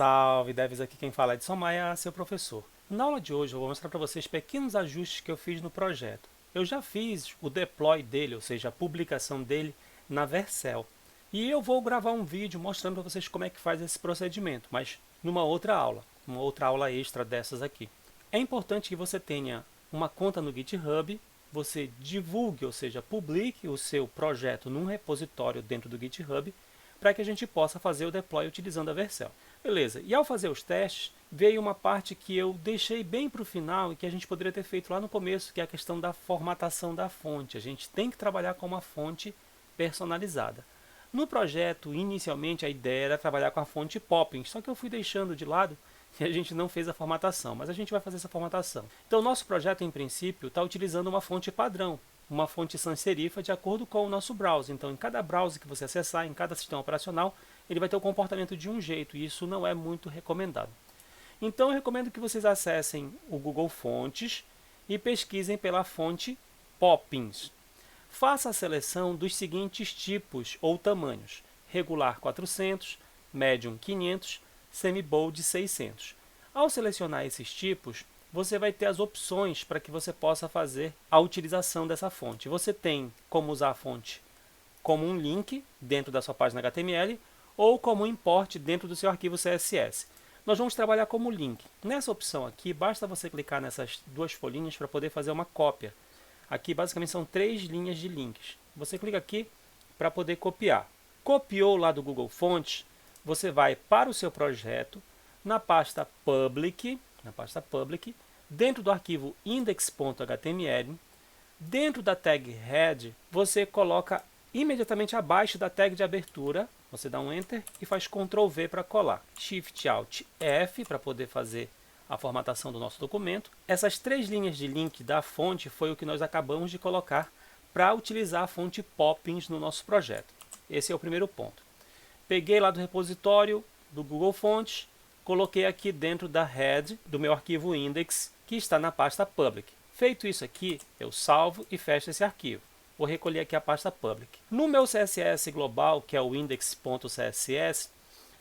Salve, Devs, aqui quem fala é Edson Maia, seu professor. Na aula de hoje eu vou mostrar para vocês pequenos ajustes que eu fiz no projeto. Eu já fiz o deploy dele, ou seja, a publicação dele na Vercel. E eu vou gravar um vídeo mostrando para vocês como é que faz esse procedimento, mas numa outra aula, extra dessas aqui. É importante que você tenha uma conta no GitHub, você divulgue, ou seja, publique o seu projeto num repositório dentro do GitHub, para que a gente possa fazer o deploy utilizando a Vercel. Beleza, e ao fazer os testes, veio uma parte que eu deixei bem para o final e que a gente poderia ter feito lá no começo, que é a questão da formatação da fonte. A gente tem que trabalhar com uma fonte personalizada. No projeto, inicialmente, a ideia era trabalhar com a fonte Poppins, só que eu fui deixando de lado e a gente não fez a formatação, mas a gente vai fazer essa formatação. Então, o nosso projeto, em princípio, está utilizando uma fonte padrão, uma fonte sans serifa de acordo com o nosso browser. Então, em cada browser que você acessar, em cada sistema operacional, ele vai ter o comportamento de um jeito, e isso não é muito recomendado. Então, eu recomendo que vocês acessem o Google Fontes e pesquisem pela fonte Poppins. Faça a seleção dos seguintes tipos ou tamanhos: regular 400, medium 500, semi-bold 600. Ao selecionar esses tipos, você vai ter as opções para que você possa fazer a utilização dessa fonte. Você tem como usar a fonte como um link dentro da sua página HTML ou como um import dentro do seu arquivo CSS. Nós vamos trabalhar como link. Nessa opção aqui, basta você clicar nessas duas folhinhas para poder fazer uma cópia. Aqui basicamente são 3 linhas de links. Você clica aqui para poder copiar. Copiou lá do Google Fontes, você vai para o seu projeto, na pasta Public, dentro do arquivo index.html, dentro da tag head, você coloca imediatamente abaixo da tag de abertura, você dá um Enter e faz Ctrl V para colar. Shift Alt F para poder fazer a formatação do nosso documento. Essas 3 linhas de link da fonte foi o que nós acabamos de colocar para utilizar a fonte Poppins no nosso projeto. Esse é o primeiro ponto. Peguei lá do repositório do Google Fontes, coloquei aqui dentro da head do meu arquivo index, que está na pasta public. Feito isso aqui, eu salvo e fecho esse arquivo. Vou recolher aqui a pasta public. No meu CSS global, que é o index.css,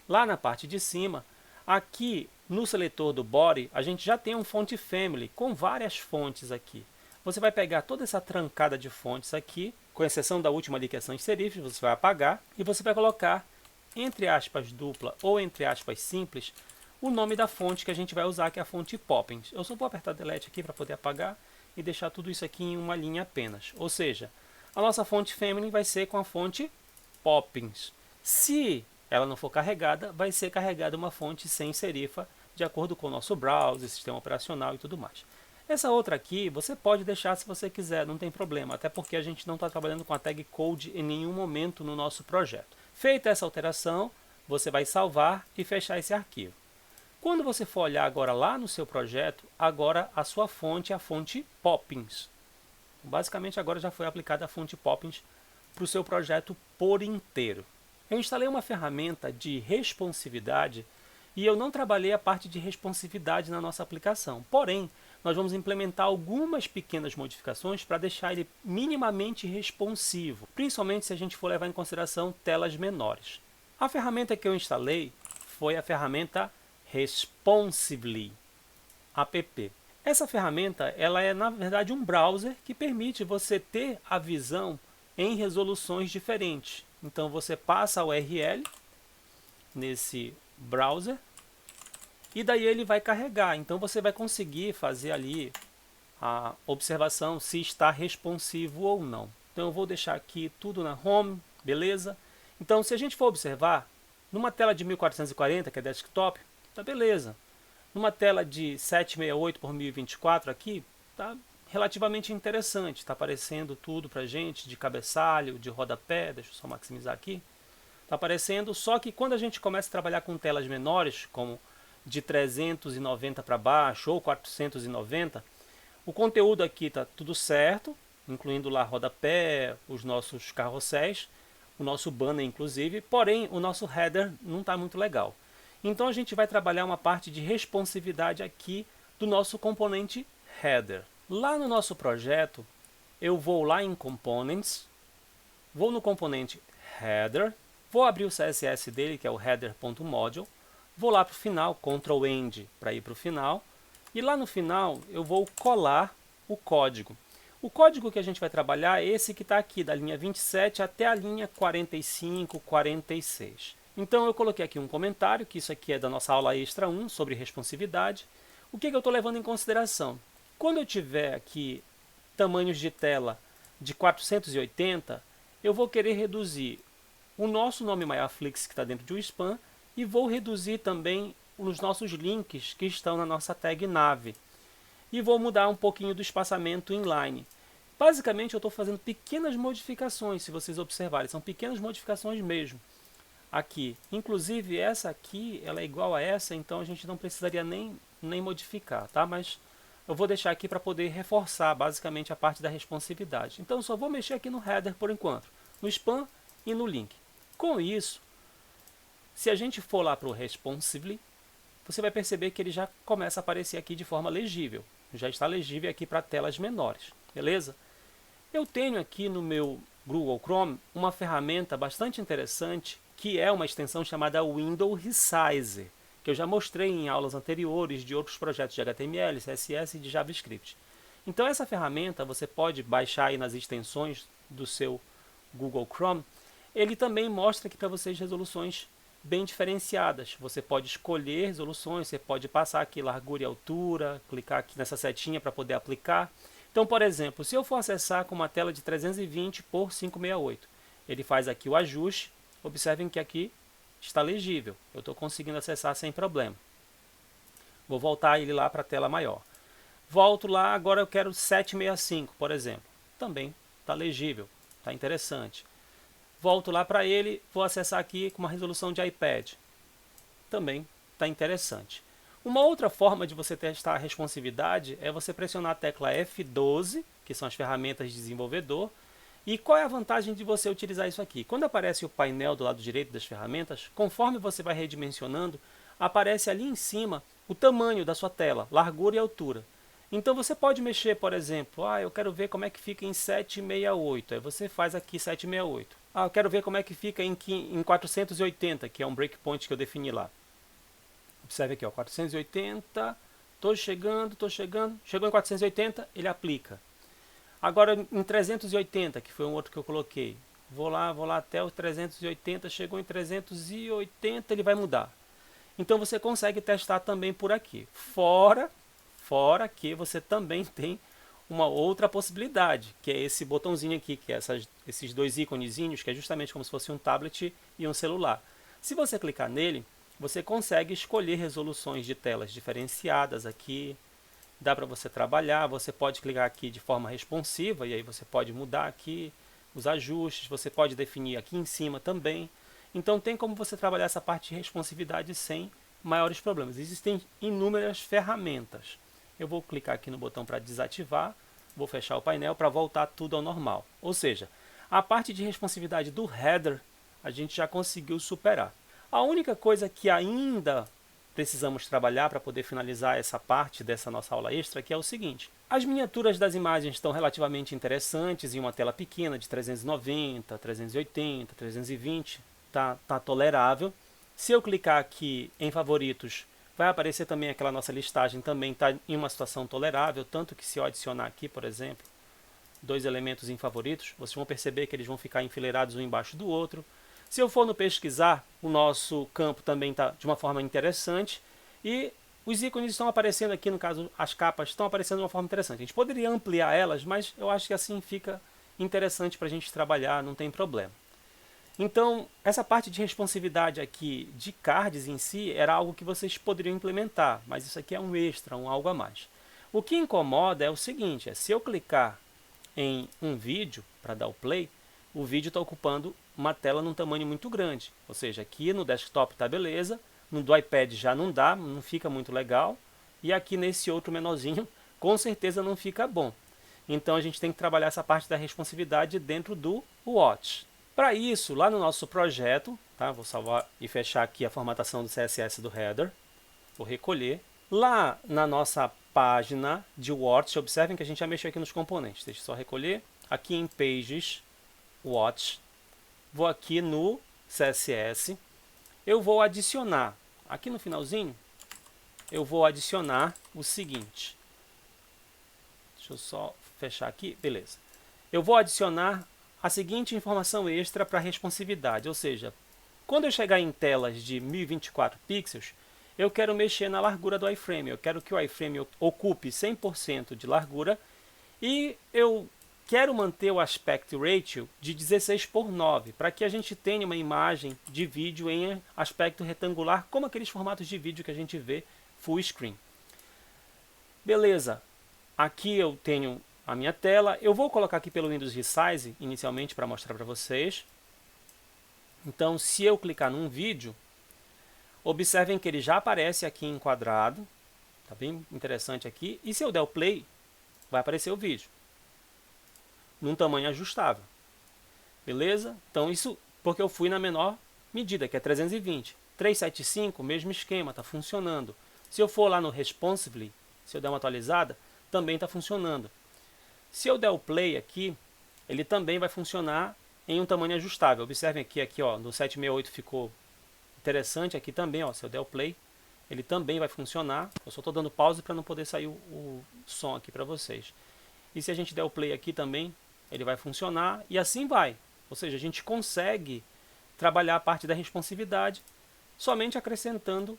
lá na parte de cima, aqui no seletor do body, a gente já tem um font family com várias fontes aqui. Você vai pegar toda essa trancada de fontes aqui, com exceção da última ali que é sans serif, você vai apagar e você vai colocar entre aspas dupla ou entre aspas simples o nome da fonte que a gente vai usar, que é a fonte Poppins. Eu só vou apertar Delete aqui para poder apagar e deixar tudo isso aqui em uma linha apenas. Ou seja, a nossa fonte Feminine vai ser com a fonte Poppins. Se ela não for carregada, vai ser carregada uma fonte sem serifa, de acordo com o nosso browser, sistema operacional e tudo mais. Essa outra aqui você pode deixar se você quiser, não tem problema, até porque a gente não está trabalhando com a tag code em nenhum momento no nosso projeto. Feita essa alteração, você vai salvar e fechar esse arquivo. Quando você for olhar agora lá no seu projeto, agora a sua fonte é a fonte Poppins. Basicamente agora já foi aplicada a fonte Poppins para o seu projeto por inteiro. Eu instalei uma ferramenta de responsividade e eu não trabalhei a parte de responsividade na nossa aplicação. Porém, nós vamos implementar algumas pequenas modificações para deixar ele minimamente responsivo, principalmente se a gente for levar em consideração telas menores. A ferramenta que eu instalei foi a ferramenta Responsively app. Essa ferramenta ela é, na verdade, um browser que permite você ter a visão em resoluções diferentes. Então, você passa a URL nesse browser e daí ele vai carregar. Então, você vai conseguir fazer ali a observação se está responsivo ou não. Então, eu vou deixar aqui tudo na home, beleza? Então, se a gente for observar, numa tela de 1440, que é desktop, tá beleza. Numa tela de 768 por 1024 aqui, tá relativamente interessante. Está aparecendo tudo para gente, de cabeçalho, de rodapé, deixa eu só maximizar aqui. Está aparecendo, só que quando a gente começa a trabalhar com telas menores, como de 390 para baixo ou 490, o conteúdo aqui está tudo certo, incluindo lá rodapé, os nossos carrosséis, o nosso banner inclusive, porém o nosso header não está muito legal. Então a gente vai trabalhar uma parte de responsividade aqui do nosso componente header. Lá no nosso projeto, eu vou lá em Components, vou no componente Header, vou abrir o CSS dele, que é o header.module, Vou lá para o final, Ctrl End para ir para o final. E lá no final eu vou colar o código. O código que a gente vai trabalhar é esse que está aqui, da linha 27 até a linha 45, 46. Então eu coloquei aqui um comentário, que isso aqui é da nossa aula extra 1, sobre responsividade. O que eu estou levando em consideração? Quando eu tiver aqui tamanhos de tela de 480, eu vou querer reduzir o nosso nome MyAflix que está dentro de um span e vou reduzir também os nossos links que estão na nossa tag nave. E vou mudar um pouquinho do espaçamento inline. Basicamente eu estou fazendo pequenas modificações, se vocês observarem, são pequenas modificações mesmo. Aqui, inclusive essa aqui, ela é igual a essa, então a gente não precisaria nem modificar, tá? Mas eu vou deixar aqui para poder reforçar basicamente a parte da responsividade. Então eu só vou mexer aqui no header por enquanto, no span e no link. Com isso, se a gente for lá para o Responsively, você vai perceber que ele já começa a aparecer aqui de forma legível. Já está legível aqui para telas menores, beleza? Eu tenho aqui no meu Google Chrome uma ferramenta bastante interessante, que é uma extensão chamada Window Resizer, que eu já mostrei em aulas anteriores de outros projetos de HTML, CSS e de JavaScript. Então essa ferramenta você pode baixar aí nas extensões do seu Google Chrome. Ele também mostra aqui para vocês resoluções bem diferenciadas. Você pode escolher resoluções, você pode passar aqui largura e altura, clicar aqui nessa setinha para poder aplicar. Então, por exemplo, se eu for acessar com uma tela de 320 por 568, ele faz aqui o ajuste. Observem que aqui está legível. Eu estou conseguindo acessar sem problema. Vou voltar ele lá para a tela maior. Volto lá, agora eu quero 765, por exemplo. Também está legível, está interessante. Volto lá para ele, vou acessar aqui com uma resolução de iPad. Também está interessante. Uma outra forma de você testar a responsividade é você pressionar a tecla F12, que são as ferramentas de desenvolvedor. E qual é a vantagem de você utilizar isso aqui? Quando aparece o painel do lado direito das ferramentas, conforme você vai redimensionando, aparece ali em cima o tamanho da sua tela, largura e altura. Então você pode mexer, por exemplo, eu quero ver como é que fica em 768, aí você faz aqui 768. Eu quero ver como é que fica em 480, que é um breakpoint que eu defini lá. Observe aqui, 480, estou chegando, chegou em 480, ele aplica. Agora em 380, que foi um outro que eu coloquei, vou lá até os 380, chegou em 380, ele vai mudar. Então você consegue testar também por aqui. Fora que você também tem uma outra possibilidade, que é esse botãozinho aqui, que é esses dois íconezinhos, que é justamente como se fosse um tablet e um celular. Se você clicar nele, você consegue escolher resoluções de telas diferenciadas aqui. Dá para você trabalhar, você pode clicar aqui de forma responsiva e aí você pode mudar aqui os ajustes, você pode definir aqui em cima também. Então tem como você trabalhar essa parte de responsividade sem maiores problemas. Existem inúmeras ferramentas. Eu vou clicar aqui no botão para desativar, vou fechar o painel para voltar tudo ao normal. Ou seja, a parte de responsividade do header a gente já conseguiu superar. A única coisa que ainda precisamos trabalhar para poder finalizar essa parte dessa nossa aula extra, que é o seguinte: as miniaturas das imagens estão relativamente interessantes em uma tela pequena de 390, 380, 320, tá tolerável. Se eu clicar aqui em favoritos, vai aparecer também aquela nossa listagem, também está em uma situação tolerável, tanto que se eu adicionar aqui, por exemplo, dois elementos em favoritos, vocês vão perceber que eles vão ficar enfileirados um embaixo do outro. Se eu for no pesquisar, o nosso campo também está de uma forma interessante e os ícones estão aparecendo aqui, no caso as capas estão aparecendo de uma forma interessante. A gente poderia ampliar elas, mas eu acho que assim fica interessante para a gente trabalhar, não tem problema. Então, essa parte de responsividade aqui de cards em si era algo que vocês poderiam implementar, mas isso aqui é um extra, algo a mais. O que incomoda é o seguinte, se eu clicar em um vídeo para dar o play, o vídeo está ocupando uma tela num tamanho muito grande. Ou seja, aqui no desktop está beleza, no do iPad já não dá, não fica muito legal, e aqui nesse outro menorzinho com certeza não fica bom. Então a gente tem que trabalhar essa parte da responsividade dentro do Watch. Para isso, lá no nosso projeto, tá? Vou salvar e fechar aqui a formatação do CSS do header, vou recolher. Lá na nossa página de Watch, observem que a gente já mexeu aqui nos componentes, deixa eu só recolher. Aqui em Pages, Watch, vou aqui no CSS, eu vou adicionar aqui no finalzinho, eu vou adicionar o seguinte. Deixa eu só fechar aqui, beleza. Eu vou adicionar a seguinte informação extra para responsividade, ou seja, quando eu chegar em telas de 1024 pixels, eu quero mexer na largura do iframe, eu quero que o iframe ocupe 100% de largura e eu quero manter o aspect ratio de 16:9, para que a gente tenha uma imagem de vídeo em aspecto retangular, como aqueles formatos de vídeo que a gente vê full screen. Beleza, aqui eu tenho a minha tela, eu vou colocar aqui pelo Windows Resize inicialmente para mostrar para vocês. Então, se eu clicar num vídeo, observem que ele já aparece aqui enquadrado, tá bem interessante aqui, e se eu der o play, vai aparecer o vídeo, num tamanho ajustável, beleza? Então isso porque eu fui na menor medida, que é 320. 375, mesmo esquema, está funcionando. Se eu for lá no Responsively, se eu der uma atualizada, também está funcionando. Se eu der o play aqui, ele também vai funcionar em um tamanho ajustável. Observem aqui ó, no 768 ficou interessante, aqui também, ó, se eu der o play, ele também vai funcionar. Eu só estou dando pause para não poder sair o som aqui para vocês. E se a gente der o play aqui também, ele vai funcionar e assim vai. Ou seja, a gente consegue trabalhar a parte da responsividade somente acrescentando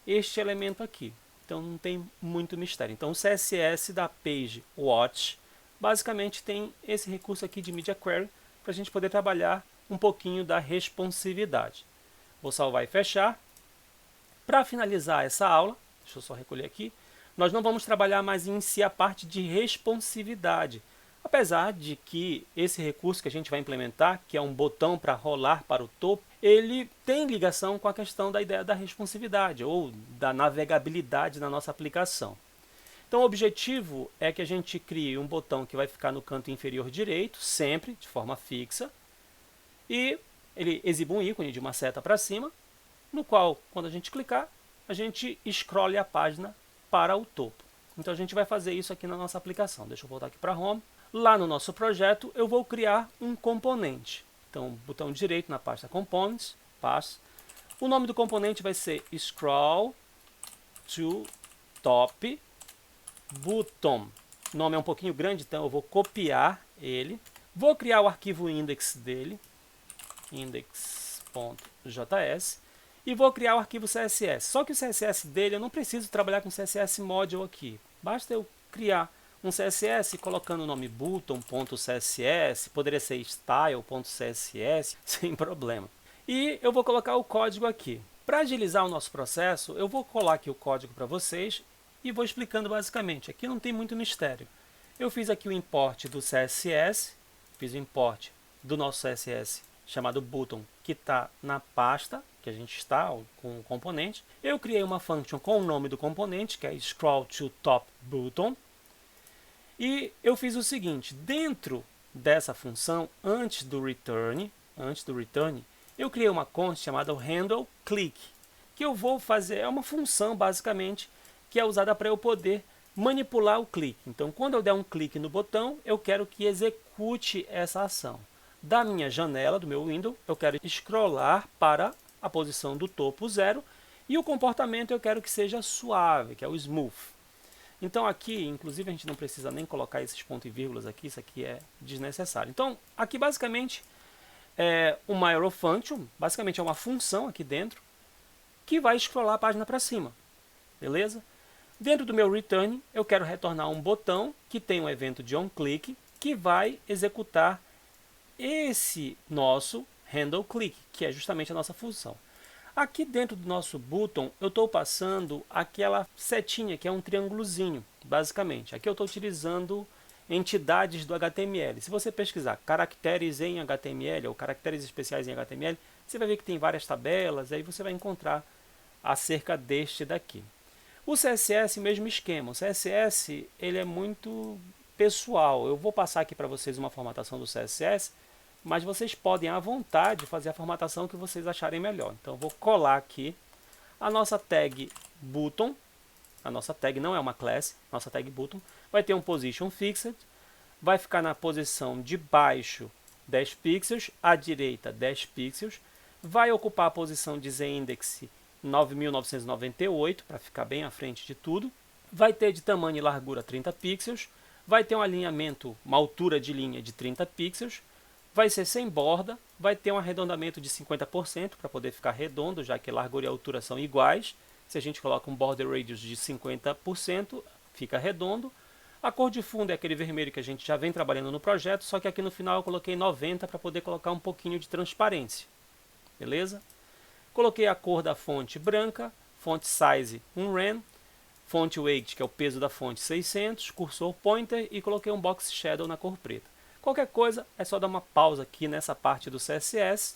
este elemento aqui. Então não tem muito mistério. Então o CSS da Page Watch basicamente tem esse recurso aqui de Media Query para a gente poder trabalhar um pouquinho da responsividade. Vou salvar e fechar. Para finalizar essa aula, deixa eu só recolher aqui, nós não vamos trabalhar mais em si a parte de responsividade. Apesar de que esse recurso que a gente vai implementar, que é um botão para rolar para o topo, ele tem ligação com a questão da ideia da responsividade ou da navegabilidade na nossa aplicação. Então o objetivo é que a gente crie um botão que vai ficar no canto inferior direito, sempre, de forma fixa, e ele exibe um ícone de uma seta para cima, no qual, quando a gente clicar, a gente scrolle a página para o topo. Então a gente vai fazer isso aqui na nossa aplicação. Deixa eu voltar aqui para Home. Lá no nosso projeto eu vou criar um componente. Então, botão direito na pasta Components, pasta. O nome do componente vai ser Scroll to Top Button. O nome é um pouquinho grande, então eu vou copiar ele. Vou criar o arquivo index dele, index.js. E vou criar o arquivo CSS. Só que o CSS dele eu não preciso trabalhar com CSS Module aqui. Basta eu criar um CSS colocando o nome button.css, poderia ser style.css, sem problema. E eu vou colocar o código aqui. Para agilizar o nosso processo, eu vou colar aqui o código para vocês e vou explicando basicamente. Aqui não tem muito mistério. Eu fiz aqui o import do CSS, fiz o import do nosso CSS chamado button, que está na pasta que a gente está com o componente. Eu criei uma function com o nome do componente, que é scroll to top button. E eu fiz o seguinte, dentro dessa função, antes do return, eu criei uma const chamada handle click, que eu vou fazer, é uma função basicamente, que é usada para eu poder manipular o clique. Então, quando eu der um clique no botão, eu quero que execute essa ação. Da minha janela, do meu window, eu quero scrollar para a posição do topo 0 e o comportamento eu quero que seja suave, que é o smooth. Então aqui, inclusive, a gente não precisa nem colocar esses pontos e vírgulas aqui, isso aqui é desnecessário. Então, aqui basicamente é uma arrow function, basicamente é uma função aqui dentro, que vai scrollar a página para cima, beleza? Dentro do meu return, eu quero retornar um botão que tem um evento de onClick, que vai executar esse nosso handle click, que é justamente a nossa função. Aqui dentro do nosso button, eu estou passando aquela setinha, que é um triângulozinho, basicamente. Aqui eu estou utilizando entidades do HTML. Se você pesquisar caracteres em HTML ou caracteres especiais em HTML, você vai ver que tem várias tabelas, aí você vai encontrar acerca deste daqui. O CSS, mesmo esquema. O CSS ele é muito pessoal. Eu vou passar aqui para vocês uma formatação do CSS, mas vocês podem, à vontade, fazer a formatação que vocês acharem melhor. Então, eu vou colar aqui a nossa tag button. A nossa tag não é uma class, nossa tag button. Vai ter um position fixed, vai ficar na posição de baixo 10 pixels, à direita 10 pixels, vai ocupar a posição de z-index 9.998 para ficar bem à frente de tudo. Vai ter de tamanho e largura 30 pixels. Vai ter um alinhamento, uma altura de linha de 30 pixels. Vai ser sem borda. Vai ter um arredondamento de 50% para poder ficar redondo, já que largura e altura são iguais. Se a gente coloca um border radius de 50%, fica redondo. A cor de fundo é aquele vermelho que a gente já vem trabalhando no projeto, só que aqui no final eu coloquei 90 para poder colocar um pouquinho de transparência. Beleza? Coloquei a cor da fonte branca, font size 1 rem, font weight, que é o peso da fonte 600, cursor pointer e coloquei um box shadow na cor preta. Qualquer coisa é só dar uma pausa aqui nessa parte do CSS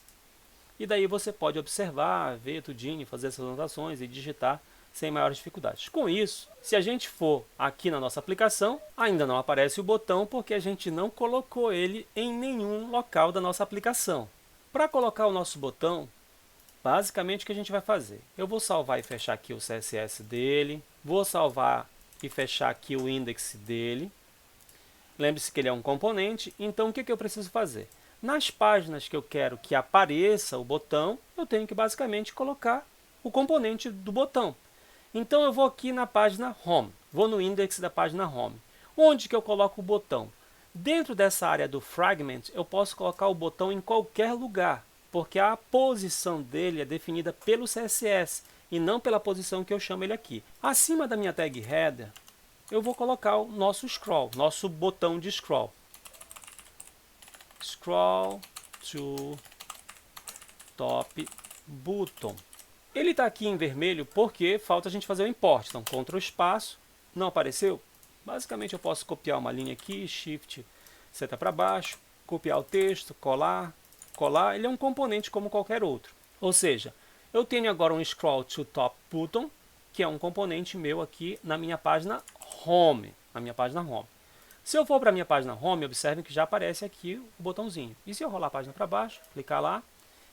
e daí você pode observar, ver tudinho, fazer essas anotações e digitar sem maiores dificuldades. Com isso, se a gente for aqui na nossa aplicação, ainda não aparece o botão porque a gente não colocou ele em nenhum local da nossa aplicação. Para colocar o nosso botão, basicamente o que a gente vai fazer? Eu vou salvar e fechar aqui o CSS dele, vou salvar e fechar aqui o index dele. Lembre-se que ele é um componente, então o que eu preciso fazer? Nas páginas que eu quero que apareça o botão, eu tenho que basicamente colocar o componente do botão. Então eu vou aqui na página Home, vou no index da página Home. Onde que eu coloco o botão? Dentro dessa área do Fragment, eu posso colocar o botão em qualquer lugar, porque a posição dele é definida pelo CSS e não pela posição que eu chamo ele aqui. Acima da minha tag Header, eu vou colocar o nosso scroll, nosso botão de scroll. Scroll to top button. Ele está aqui em vermelho porque falta a gente fazer o import. Então, Ctrl espaço, não apareceu? Basicamente eu posso copiar uma linha aqui, Shift, seta para baixo, copiar o texto, colar, colar. Ele é um componente como qualquer outro. Ou seja, eu tenho agora um Scroll to Top Button, que é um componente meu aqui na minha página Home. Se eu for para a minha página Home, observe que já aparece aqui o botãozinho. E se eu rolar a página para baixo, clicar lá,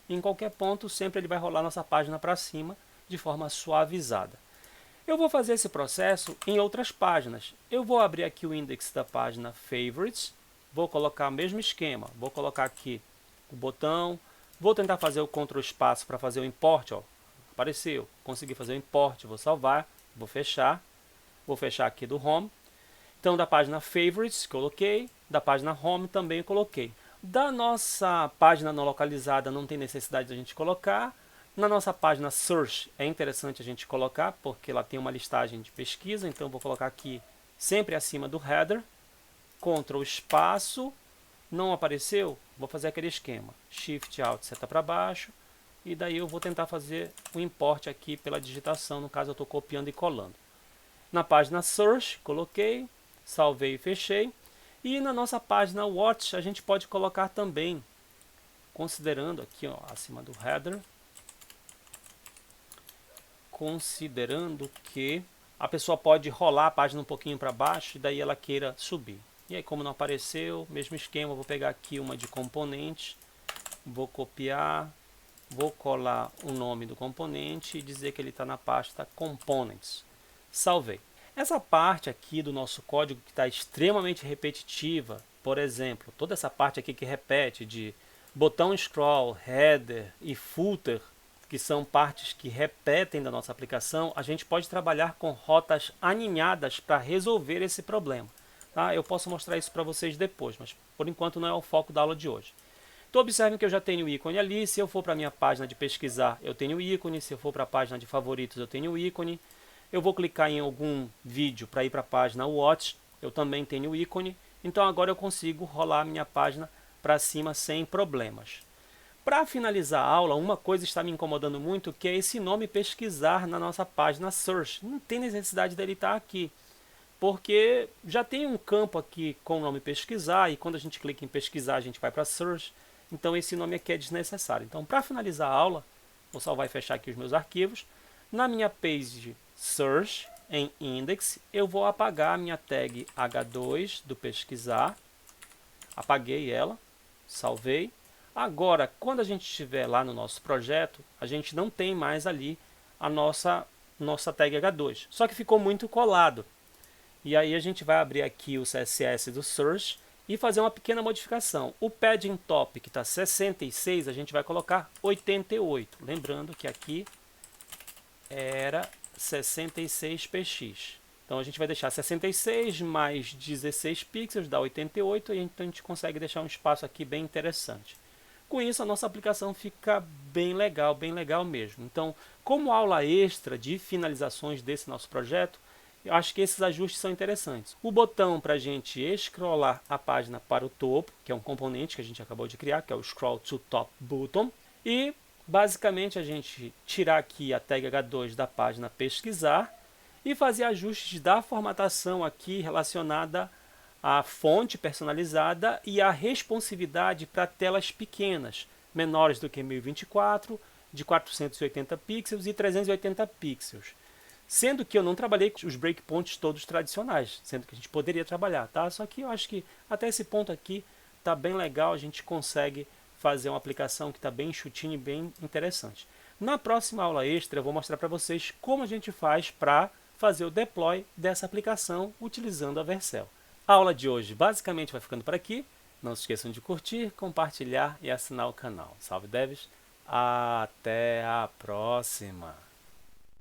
em qualquer ponto, sempre ele vai rolar nossa página para cima de forma suavizada. Eu vou fazer esse processo em outras páginas. Eu vou abrir aqui o index da página Favorites, vou colocar o mesmo esquema, vou colocar aqui o botão, vou tentar fazer o Ctrl espaço para fazer o import, ó. Apareceu, consegui fazer o import, vou salvar, vou fechar aqui do Home. Então da página Favorites coloquei, da página Home também coloquei. Da nossa página não localizada não tem necessidade de a gente colocar. Na nossa página Search é interessante a gente colocar, porque ela tem uma listagem de pesquisa, então vou colocar aqui sempre acima do header. Ctrl espaço, não apareceu? Vou fazer aquele esquema. Shift Alt, seta para baixo. E daí eu vou tentar fazer o import aqui pela digitação, no caso eu estou copiando e colando. Na página Search, coloquei, salvei e fechei. E na nossa página Watch a gente pode colocar também, considerando aqui ó, acima do header, considerando que a pessoa pode rolar a página um pouquinho para baixo e daí ela queira subir. E aí como não apareceu, mesmo esquema, vou pegar aqui uma de componente, vou copiar, vou colar o nome do componente e dizer que ele está na pasta Components. Salvei. Essa parte aqui do nosso código que está extremamente repetitiva, por exemplo, toda essa parte aqui que repete de botão scroll, header e footer, que são partes que repetem da nossa aplicação, a gente pode trabalhar com rotas aninhadas para resolver esse problema. Tá? Eu posso mostrar isso para vocês depois, mas por enquanto não é o foco da aula de hoje. Então observem que eu já tenho o ícone ali, se eu for para a minha página de pesquisar, eu tenho o ícone, se eu for para a página de favoritos, eu tenho o ícone. Eu vou clicar em algum vídeo para ir para a página Watch, eu também tenho o ícone, então agora eu consigo rolar a minha página para cima sem problemas. Para finalizar a aula, uma coisa está me incomodando muito, que é esse nome pesquisar na nossa página Search. Não tem necessidade dele estar aqui, porque já tem um campo aqui com o nome pesquisar, e quando a gente clica em pesquisar, a gente vai para Search, então esse nome aqui é desnecessário. Então, para finalizar a aula, vou salvar e fechar aqui os meus arquivos. Na minha page Search, em Index, eu vou apagar a minha tag H2 do pesquisar. Apaguei ela, salvei. Agora, quando a gente estiver lá no nosso projeto, a gente não tem mais ali a nossa tag H2. Só que ficou muito colado. E aí a gente vai abrir aqui o CSS do Search e fazer uma pequena modificação. O padding top, que está 66, a gente vai colocar 88. Lembrando que aqui era 66px. Então a gente vai deixar 66 mais 16 pixels, dá 88, e então a gente consegue deixar um espaço aqui bem interessante. Com isso, a nossa aplicação fica bem legal mesmo. Então, como aula extra de finalizações desse nosso projeto, eu acho que esses ajustes são interessantes. O botão para a gente scrollar a página para o topo, que é um componente que a gente acabou de criar, que é o Scroll to Top Button. E, basicamente, a gente tirar aqui a tag H2 da página pesquisar e fazer ajustes da formatação aqui relacionada à fonte personalizada e à responsividade para telas pequenas, menores do que 1024, de 480 pixels e 380 pixels. Sendo que eu não trabalhei com os breakpoints todos tradicionais, sendo que a gente poderia trabalhar, tá? Só que eu acho que até esse ponto aqui tá bem legal, a gente consegue fazer uma aplicação que está bem enxutinha e bem interessante. Na próxima aula extra eu vou mostrar para vocês como a gente faz para fazer o deploy dessa aplicação utilizando a Vercel. A aula de hoje basicamente vai ficando por aqui. Não se esqueçam de curtir, compartilhar e assinar o canal. Salve devs! Até a próxima!